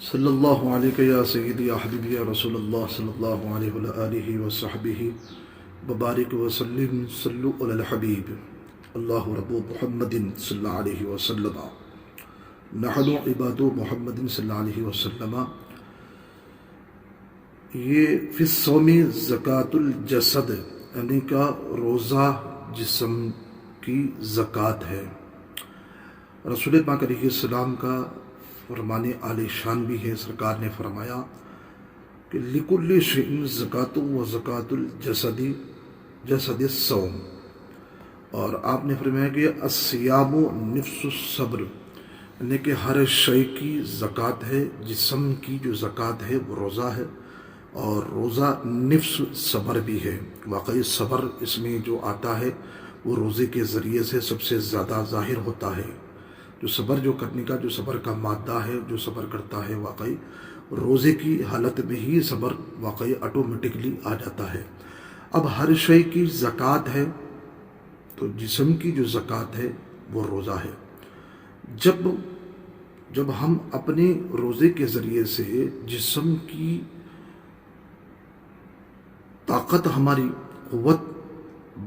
صلی اللہ علیہ یا سیدی یا حبیبی یا رسول اللہ صلی اللہ علیہ وآلہ وصحبہ وبارک وسلم صلو علی الحبیب اللہ رب محمد صلی اللہ علیہ وسلم نحن عباد محمد صلی اللہ علیہ وسلم۔ یہ فی الصوم زکوٰۃ الجسد یعنی کا روزہ جسم کی زکوٰۃ ہے۔ رسول پاک علیہ السلام کا فرمان عالی شان بھی ہے۔ سرکار نے فرمایا کہ لِكُلِّ شَيْءٍ زَكَاةٌ وَزَكَاةُ الْجَسَدِ جسد الصوم، اور آپ نے فرمایا کہ الصیام نفس الصبر، یعنی کہ ہر شے کی زکوٰۃ ہے، جسم کی جو زکوٰۃ ہے وہ روزہ ہے، اور روزہ نفس صبر بھی ہے۔ واقعی صبر اس میں جو آتا ہے وہ روزے کے ذریعے سے سب سے زیادہ ظاہر ہوتا ہے۔ جو صبر جو کرنے کا جو صبر کا مادہ ہے، جو صبر کرتا ہے، واقعی روزے کی حالت میں ہی صبر واقعی آٹومیٹکلی آ جاتا ہے۔ اب ہر شے کی زکوٰۃ ہے تو جسم کی جو زکوٰۃ ہے وہ روزہ ہے۔ جب ہم اپنے روزے کے ذریعے سے جسم کی طاقت، ہماری قوت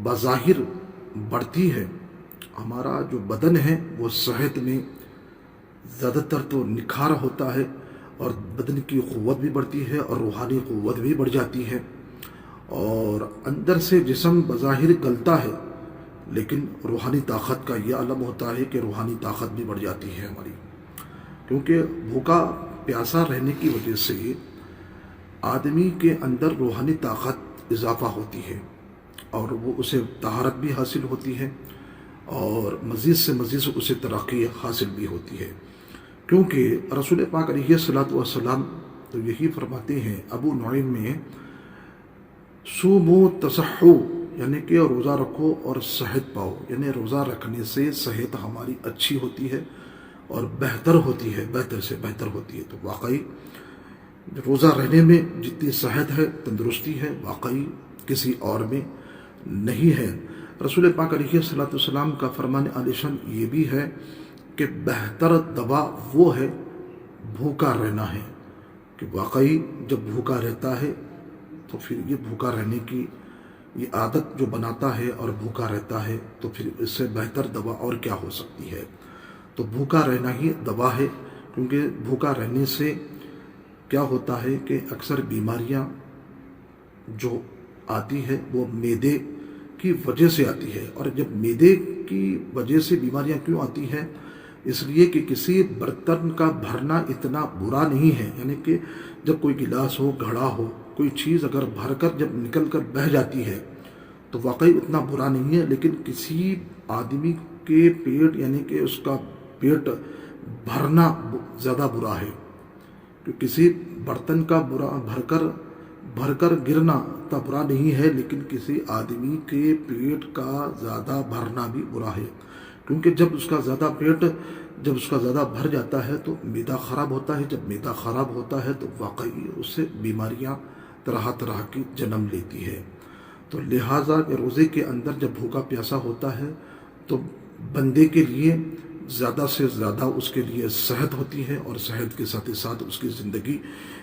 بظاہر بڑھتی ہے، ہمارا جو بدن ہے وہ صحت میں زیادہ تر تو نکھار ہوتا ہے، اور بدن کی قوت بھی بڑھتی ہے اور روحانی قوت بھی بڑھ جاتی ہے، اور اندر سے جسم بظاہر گلتا ہے، لیکن روحانی طاقت کا یہ عالم ہوتا ہے کہ روحانی طاقت بھی بڑھ جاتی ہے ہماری، کیونکہ بھوکا پیاسا رہنے کی وجہ سے آدمی کے اندر روحانی طاقت اضافہ ہوتی ہے، اور وہ اسے طہارت بھی حاصل ہوتی ہے، اور مزید سے مزید اسے ترقی حاصل بھی ہوتی ہے۔ کیونکہ رسول پاک علیہ الصلوۃ والسلام تو یہی فرماتے ہیں ابو نعیم میں، صوموا تصحوا، یعنی کہ روزہ رکھو اور صحت پاؤ، یعنی روزہ رکھنے سے صحت ہماری اچھی ہوتی ہے اور بہتر ہوتی ہے، بہتر سے بہتر ہوتی ہے۔ تو واقعی روزہ رہنے میں جتنی صحت ہے، تندرستی ہے، واقعی کسی اور میں نہیں ہے۔ رسول پاک علیہ الصلوۃ والسلام کا فرمان عالی شان یہ بھی ہے کہ بہتر دوا وہ ہے بھوکا رہنا ہے، کہ واقعی جب بھوکا رہتا ہے تو پھر یہ بھوکا رہنے کی یہ عادت جو بناتا ہے اور بھوکا رہتا ہے، تو پھر اس سے بہتر دوا اور کیا ہو سکتی ہے۔ تو بھوکا رہنا ہی دوا ہے، کیونکہ بھوکا رہنے سے کیا ہوتا ہے کہ اکثر بیماریاں جو آتی ہے وہ معدے کی وجہ سے آتی ہے، اور جب معدے کی وجہ سے بیماریاں کیوں آتی ہیں؟ اس لیے کہ کسی برتن کا بھرنا اتنا برا نہیں ہے، یعنی کہ جب کوئی گلاس ہو، گھڑا ہو، کوئی چیز اگر بھر کر جب نکل کر بہہ جاتی ہے تو واقعی اتنا برا نہیں ہے، لیکن کسی آدمی کے پیٹ، یعنی کہ اس کا پیٹ بھرنا زیادہ برا ہے۔ کہ کسی برتن کا بھر کر گرنا اتنا برا نہیں ہے، لیکن کسی آدمی کے پیٹ کا زیادہ بھرنا بھی برا ہے، کیونکہ جب اس کا زیادہ بھر جاتا ہے تو معدہ خراب ہوتا ہے، جب معدہ خراب ہوتا ہے تو واقعی اس سے بیماریاں طرح طرح کی جنم لیتی ہے۔ تو لہٰذا روزے کے اندر جب بھوکا پیاسا ہوتا ہے تو بندے کے لیے زیادہ سے زیادہ اس کے لیے صحت ہوتی ہے، اور صحت کے ساتھ ساتھ اس کی زندگی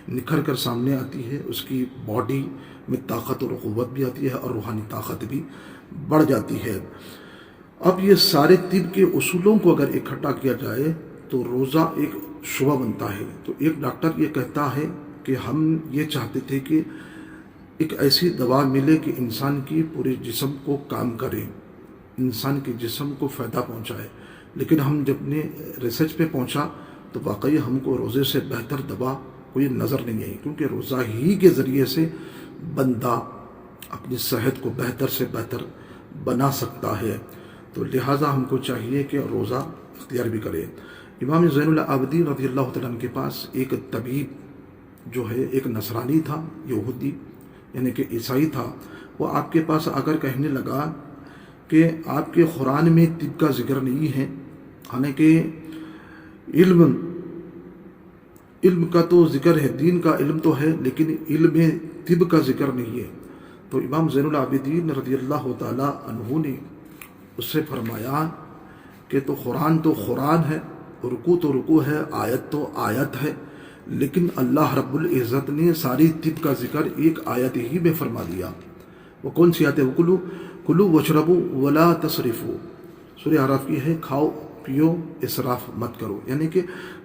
نکھر کر سامنے آتی ہے، اس کی باڈی میں طاقت اور قوت بھی آتی ہے، اور روحانی طاقت بھی بڑھ جاتی ہے۔ اب یہ سارے طب کے اصولوں کو اگر اکٹھا کیا جائے تو روزہ ایک شعبہ بنتا ہے۔ تو ایک ڈاکٹر یہ کہتا ہے کہ ہم یہ چاہتے تھے کہ ایک ایسی دوا ملے کہ انسان کی پورے جسم کو کام کرے، انسان کے جسم کو فائدہ پہنچائے، لیکن ہم جب نے ریسرچ پہ پہنچا تو واقعی ہم کو روزے سے بہتر دوا کوئی نظر نہیں آئی، کیونکہ روزہ ہی کے ذریعے سے بندہ اپنی صحت کو بہتر سے بہتر بنا سکتا ہے۔ تو لہٰذا ہم کو چاہیے کہ روزہ اختیار بھی کرے۔ امام زین العابدین رضی اللہ تعالیٰ عنہ کے پاس ایک طبیب جو ہے، ایک نصرانی تھا، یہودی یعنی کہ عیسائی تھا، وہ آپ کے پاس آ کر کہنے لگا کہ آپ کے قرآن میں طب کا ذکر نہیں ہے، حالانکہ علم کا تو ذکر ہے، دین کا علم تو ہے، لیکن علم طب کا ذکر نہیں ہے۔ تو امام زین العابدین رضی اللہ تعالیٰ عنہ نے اس سے فرمایا کہ تو قرآن ہے، رکوع تو رکوع ہے، آیت تو آیت ہے، لیکن اللہ رب العزت نے ساری طب کا ذکر ایک آیت ہی میں فرما دیا. وہ کون سی آیت ہے؟ کلو کلو وشربو ولا تصرفو. سورہ اعراف کی ہے، کھاؤ پیو اسراف مت کرو. یعنی کہ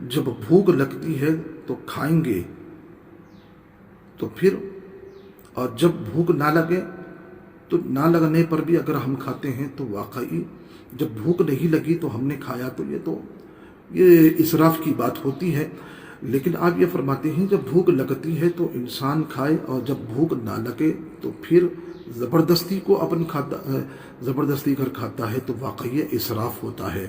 جب بھوک لگتی ہے تو کھائیں گے تو پھر، اور جب بھوک نہ لگے تو نہ لگنے پر بھی اگر ہم کھاتے ہیں تو واقعی جب بھوک نہیں لگی تو ہم نے کھایا تو یہ اسراف کی بات ہوتی ہے. لیکن آپ یہ فرماتے ہیں جب بھوک لگتی ہے تو انسان کھائے، اور جب بھوک نہ لگے تو پھر زبردستی کو زبردستی کر کھاتا ہے تو واقعی یہ اسراف ہوتا ہے.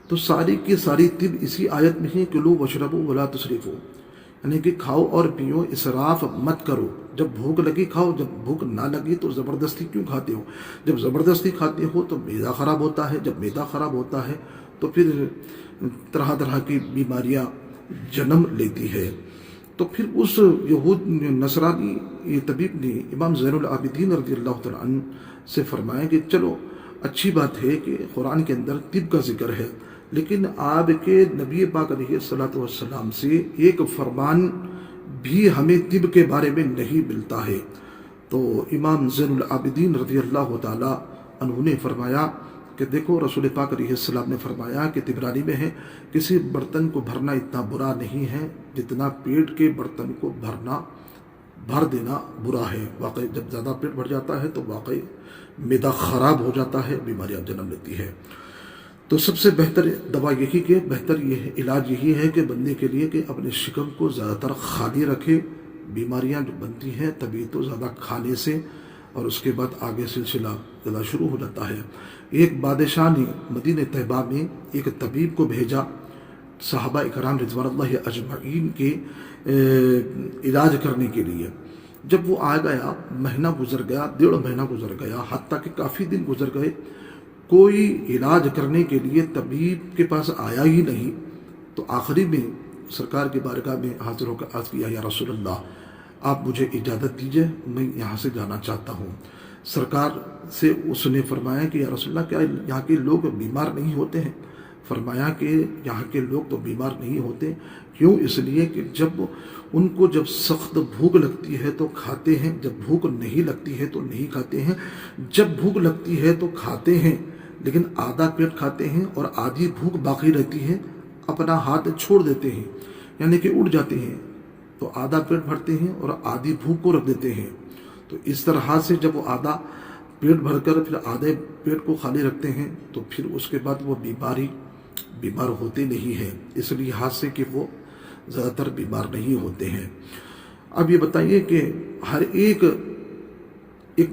تو ساری کی ساری طب اسی آیت میں ہے، کلو وشربو ولا تسرفو، یعنی کہ کھاؤ اور پیو اسراف مت کرو. جب بھوک لگی کھاؤ، جب بھوک نہ لگی تو زبردستی کیوں کھاتے ہو؟ جب زبردستی کھاتے ہو تو معدہ خراب ہوتا ہے، جب معدہ خراب ہوتا ہے تو پھر طرح طرح کی بیماریاں جنم لیتی ہے. تو پھر اس یہود نصرانی طبیب نے امام زین العابدین رضی اللہ تعالیٰ عنہ سے فرمایا کہ چلو اچھی بات ہے کہ قرآن کے اندر طب کا ذکر ہے، لیکن آپ کے نبی پاک علیہ الصلوۃ والسلام سے ایک فرمان بھی ہمیں طب کے بارے میں نہیں ملتا ہے. تو امام زین العابدین رضی اللہ تعالیٰ عنہ نے فرمایا کہ دیکھو، رسول پاک علیہ السلام نے فرمایا کہ طبرانی میں ہے، کسی برتن کو بھرنا اتنا برا نہیں ہے جتنا پیٹ کے برتن کو بھر دینا برا ہے. واقعی جب زیادہ پیٹ بھر جاتا ہے تو واقعی معدہ خراب ہو جاتا ہے، بیماریاں جنم لیتی ہے. تو سب سے بہتر دوا یہی کہ بہتر یہ ہے، علاج یہی ہے کہ بندے کے لیے کہ اپنے شکم کو زیادہ تر خالی رکھے. بیماریاں جو بنتی ہیں طبی تو زیادہ کھانے سے، اور اس کے بعد آگے سلسلہ زیادہ شروع ہو جاتا ہے. ایک بادشاہ نے مدینہ طیبہ میں ایک طبیب کو بھیجا صحابہ اکرام رضوان اللہ اجمعین کے علاج کرنے کے لیے. جب وہ آ گیا، مہینہ گزر گیا، 1.5 مہینہ گزر گیا، حتیٰ کہ کافی دن گزر گئے، کوئی علاج کرنے کے لیے طبیب کے پاس آیا ہی نہیں. تو آخری میں سرکار کی بارگاہ میں حاضر ہو کر عرض کیا، یا رسول اللہ آپ مجھے اجازت دیجئے، میں یہاں سے جانا چاہتا ہوں. سرکار سے اس نے فرمایا کہ یا رسول اللہ کیا یہاں کے لوگ بیمار نہیں ہوتے ہیں؟ فرمایا کہ یہاں کے لوگ تو بیمار نہیں ہوتے. کیوں؟ اس لیے کہ جب سخت بھوک لگتی ہے تو کھاتے ہیں، جب بھوک نہیں لگتی ہے تو نہیں کھاتے ہیں. جب بھوک لگتی ہے تو کھاتے ہیں، لیکن آدھا پیٹ کھاتے ہیں اور آدھی بھوک باقی رہتی ہے، اپنا ہاتھ چھوڑ دیتے ہیں، یعنی کہ اٹھ جاتے ہیں. تو آدھا پیٹ بھرتے ہیں اور آدھی بھوک کو رکھ دیتے ہیں. تو اس طرح سے جب وہ آدھا پیٹ بھر کر پھر آدھے پیٹ کو خالی رکھتے ہیں تو پھر اس کے بعد وہ بیمار ہوتے نہیں ہیں، اس لحاظ سے کہ وہ زیادہ تر بیمار نہیں ہوتے ہیں. اب یہ بتائیے کہ ہر ایک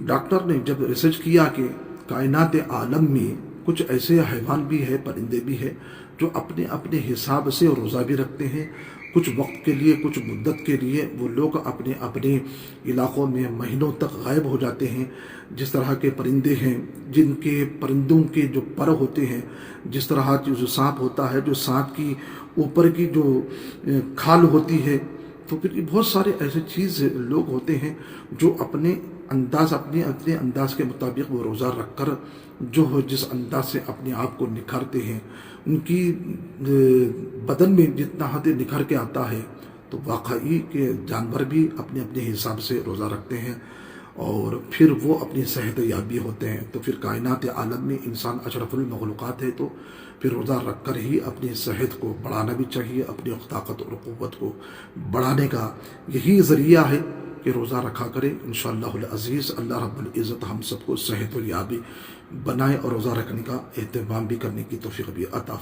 ڈاکٹر نے جب ریسرچ کیا کہ کائنات عالم میں کچھ ایسے حیوان بھی ہے، پرندے بھی ہیں جو اپنے اپنے حساب سے روزہ بھی رکھتے ہیں. کچھ وقت کے لیے، کچھ مدت کے لیے وہ لوگ اپنے اپنے علاقوں میں مہینوں تک غائب ہو جاتے ہیں. جس طرح کے پرندے ہیں جن کے پرندوں کے جو پر ہوتے ہیں، جس طرح جو سانپ ہوتا ہے، جو سانپ کی اوپر کی جو کھال ہوتی ہے، تو پھر بہت سارے ایسے چیز لوگ ہوتے ہیں جو اپنے انداز کے مطابق وہ روزہ رکھ کر جو جس انداز سے اپنے آپ کو نکھارتے ہیں، ان کی بدن میں جتنا حد نکھر کے آتا ہے. تو واقعی کہ جانور بھی اپنے اپنے حساب سے روزہ رکھتے ہیں اور پھر وہ اپنی صحت یابی ہوتے ہیں. تو پھر کائنات عالم میں انسان اشرف المخلوقات ہے، تو پھر روزہ رکھ کر ہی اپنی صحت کو بڑھانا بھی چاہیے. اپنی طاقت اور قوت کو بڑھانے کا یہی ذریعہ ہے کہ روزہ رکھا کرے. انشاءاللہ العزیز اللہ رب العزت ہم سب کو صحت و یابی بنائے اور روزہ رکھنے کا اہتمام بھی کرنے کی توفیق بھی عطا